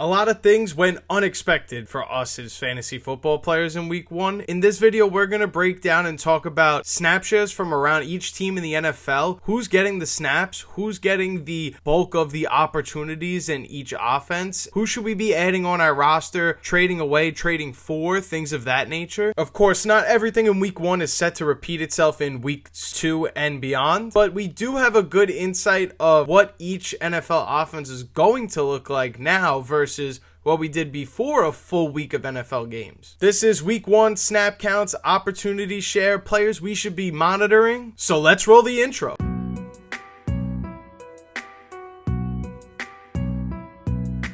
A lot of things went unexpected for us as fantasy football players in week 1. In this video, we're going to break down and talk about snap shares from around each team in the NFL, who's getting the snaps, who's getting the bulk of the opportunities in each offense, who should we be adding on our roster, trading away, trading for, things of that nature. Of course, not everything in week 1 is set to repeat itself in week 2 and beyond, but we do have a good insight of what each NFL offense is going to look like now versus what we did before a full week of NFL games. This is week 1 snap counts, opportunity share, players we should be monitoring. So let's roll the intro.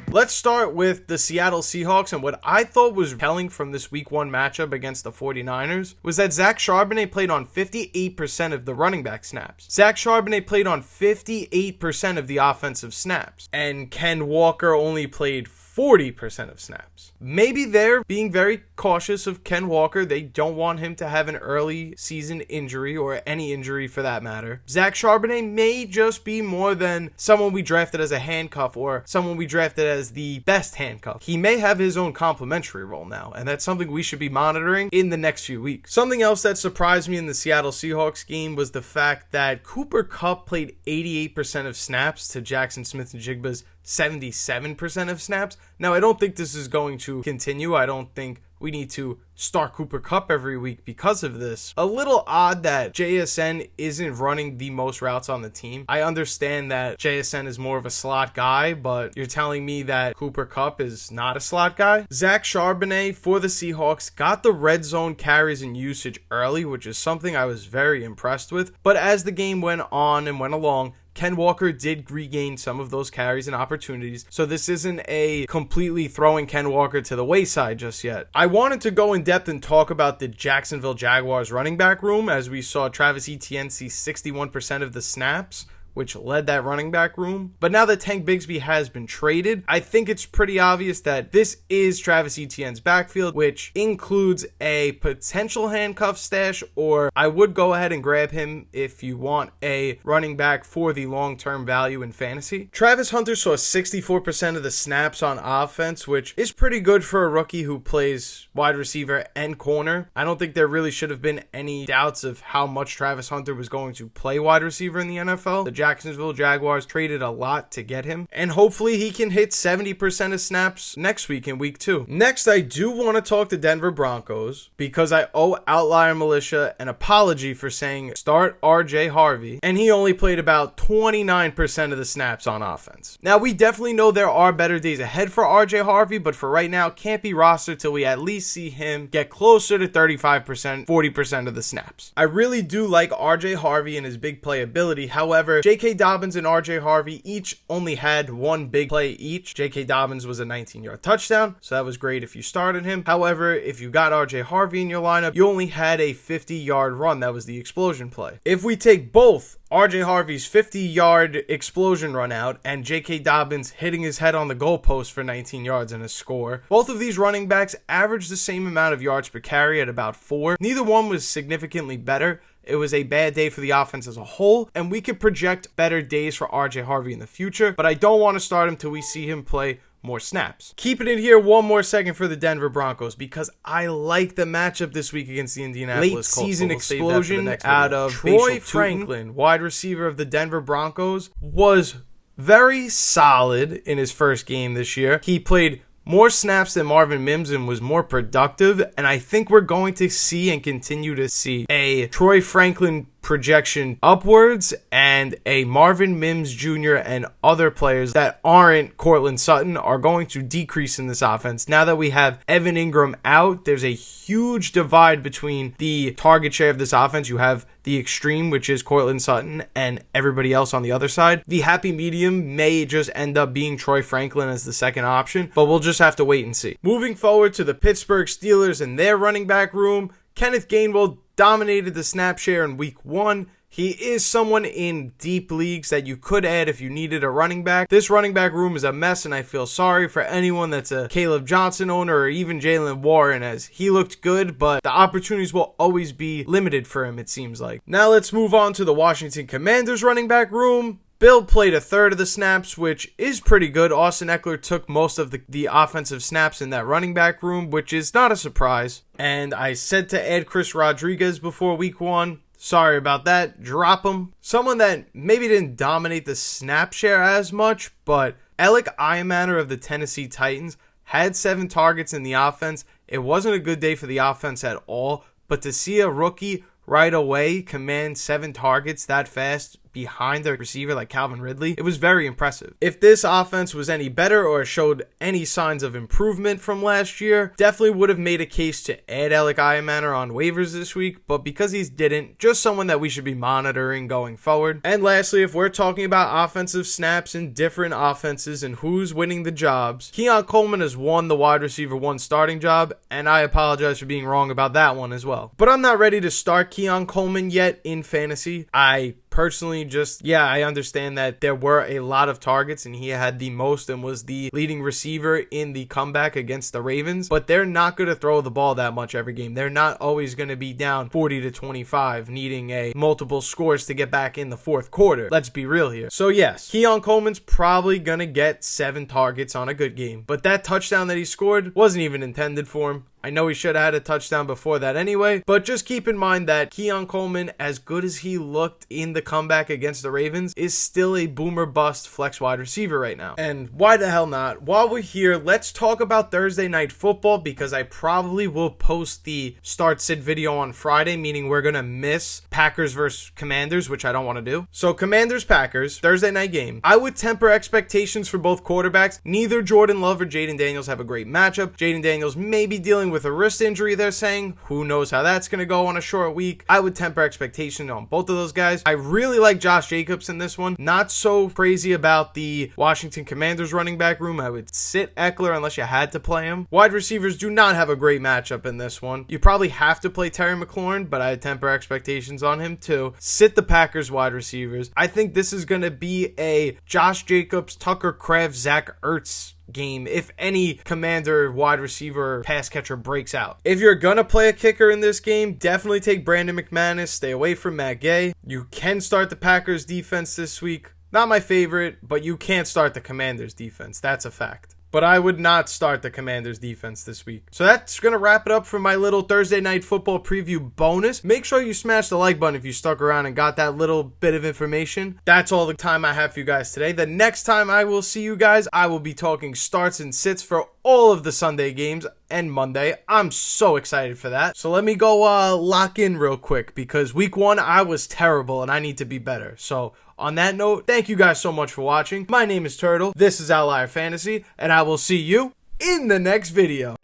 Let's start with the Seattle Seahawks, and what I thought was telling from this week 1 matchup against the 49ers was that Zach Charbonnet played on 58% of the running back snaps. Zach Charbonnet played on 58% of the offensive snaps, and Ken Walker only played 40% of snaps. Maybe they're being very cautious of Ken Walker. They don't want him to have an early season injury or any injury for that matter. Zach Charbonnet may just be more than someone we drafted as a handcuff or someone we drafted as the best handcuff. He may have his own complimentary role now, and that's something we should be monitoring in the next few weeks. Something else that surprised me in the Seattle Seahawks game was the fact that Cooper Kupp played 88% of snaps to Jackson Smith-Njigba's 77% of snaps. Now, I don't think this is going to continue. I don't think we need to start Cooper Kupp every week because of this. A little odd that JSN isn't running the most routes on the team. I understand that JSN is more of a slot guy, but you're telling me that Cooper Kupp is not a slot guy? Zach Charbonnet for the Seahawks got the red zone carries and usage early, which is something I was very impressed with. But as the game went on and went along, Ken Walker did regain some of those carries and opportunities, so this isn't a completely throwing Ken Walker to the wayside just yet. I wanted to go in depth and talk about the Jacksonville Jaguars running back room, as we saw Travis Etienne see 61% of the snaps, which led that running back room. But now that Tank Bigsby has been traded, I think it's pretty obvious that this is Travis Etienne's backfield, which includes a potential handcuff stash, or I would go ahead and grab him if you want a running back for the long-term value in fantasy. Travis Hunter saw 64% of the snaps on offense, which is pretty good for a rookie who plays wide receiver and corner. I don't think there really should have been any doubts of how much Travis Hunter was going to play wide receiver in the NFL. The Jacksonville Jaguars traded a lot to get him, and hopefully he can hit 70% of snaps next week in week 2. Next, I do want to talk the Denver Broncos because I owe Outlier Militia an apology for saying start RJ Harvey, and he only played about 29% of the snaps on offense. Now, we definitely know there are better days ahead for RJ Harvey, but for right now, can't be rostered till we at least see him get closer to 35%, 40% of the snaps. I really do like RJ Harvey and his big playability. However, J.K. Dobbins and R.J. Harvey each only had one big play each. J.K. Dobbins was a 19-yard touchdown, so that was great if you started him. However, if you got R.J. Harvey in your lineup, you only had a 50-yard run. That was the explosion play. If we take both R.J. Harvey's 50-yard explosion run out and J.K. Dobbins hitting his head on the goalpost for 19 yards and a score, both of these running backs averaged the same amount of yards per carry at about 4. Neither one was significantly better. It was a bad day for the offense as a whole, and we could project better days for RJ Harvey in the future, but I don't want to start him till we see him play more snaps. Keeping it here one more second for the Denver Broncos because I like the matchup this week against the Indianapolis Colts. Late season explosion out of Troy Franklin, wide receiver of the Denver Broncos, was very solid in his first game this year. He played more snaps than Marvin Mims and was more productive, and I think we're going to see and continue to see a Troy Franklin projection upwards and a Marvin Mims Jr. and other players that aren't Cortland Sutton are going to decrease in this offense. Now that we have Evan Ingram out, there's a huge divide between the target share of this offense. You have the extreme, which is Cortland Sutton, and everybody else on the other side. The happy medium may just end up being Troy Franklin as the second option, but we'll just have to wait and see. Moving forward to the Pittsburgh Steelers and their running back room, Kenneth Gainwell dominated the snap share in week 1. He is someone in deep leagues that you could add if you needed a running back. This running back room is a mess, and I feel sorry for anyone that's a Caleb Johnson owner or even Jalen Warren, as he looked good, but the opportunities will always be limited for him, it seems like. Now let's move on to the Washington Commanders running back room. Bill played a third of the snaps, which is pretty good. Austin Eckler took most of the offensive snaps in that running back room, which is not a surprise. And I said to add Chris Rodriguez before week 1. Sorry about that. Drop him. Someone that maybe didn't dominate the snap share as much, but Alec Iamaner of the Tennessee Titans had 7 targets in the offense. It wasn't a good day for the offense at all, but to see a rookie right away command 7 targets that fast behind a receiver like Calvin Ridley, it was very impressive. If this offense was any better or showed any signs of improvement from last year, definitely would have made a case to add Alec Iamaner on waivers this week, but because he didn't, just someone that we should be monitoring going forward. And lastly, if we're talking about offensive snaps in different offenses and who's winning the jobs, Keon Coleman has won the wide receiver 1 starting job, and I apologize for being wrong about that one as well. But I'm not ready to start Keon Coleman yet in fantasy. I personally I understand that there were a lot of targets and he had the most and was the leading receiver in the comeback against the Ravens, but they're not going to throw the ball that much every game. They're not always going to be down 40-25, needing a multiple scores to get back in the fourth quarter. Let's be real here. So yes, Keon Coleman's probably going to get 7 targets on a good game, but that touchdown that he scored wasn't even intended for him. I know he should have had a touchdown before that anyway, but just keep in mind that Keon Coleman, as good as he looked in the comeback against the Ravens, is still a boomer bust flex wide receiver right now. And why the hell not? While we're here, let's talk about Thursday Night Football, because I probably will post the start sit video on Friday, meaning we're going to miss Packers versus Commanders, which I don't want to do. So Commanders-Packers, Thursday night game. I would temper expectations for both quarterbacks. Neither Jordan Love or Jaden Daniels have a great matchup. Jaden Daniels may be dealing with a wrist injury, they're saying. Who knows how that's going to go on a short week. I would temper expectation on both of those guys. I really like Josh Jacobs in this one. Not so crazy about the Washington Commanders running back room. I would sit Eckler unless you had to play him. Wide receivers do not have a great matchup in this one. You probably have to play Terry McLaurin, but I temper expectations on him too. Sit the Packers wide receivers. I think this is going to be a Josh Jacobs, Tucker Kraft, Zach Ertz game if any Commander wide receiver pass catcher breaks out. If you're gonna play a kicker in this game, definitely take Brandon McManus. Stay away from Matt Gay. You can start the Packers defense this week. Not my favorite, but you can't start the Commanders defense. That's a fact. But I would not start the Commanders defense this week. So that's going to wrap it up for my little Thursday Night Football preview bonus. Make sure you smash the like button if you stuck around and got that little bit of information. That's all the time I have for you guys today. The next time I will see you guys, I will be talking starts and sits for all of the Sunday games and Monday. I'm so excited for that. So let me go lock in real quick, because week 1 I was terrible and I need to be better. So on that note, thank you guys so much for watching. My name is Turtle. This is Outlier Fantasy, and I will see you in the next video.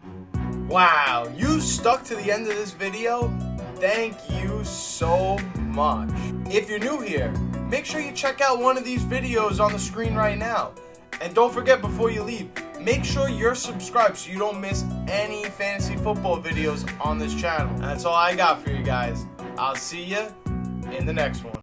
Wow, you stuck to the end of this video? Thank you so much. If you're new here, make sure you check out one of these videos on the screen right now. And don't forget, before you leave, make sure you're subscribed so you don't miss any fantasy football videos on this channel. That's all I got for you guys. I'll see you in the next one.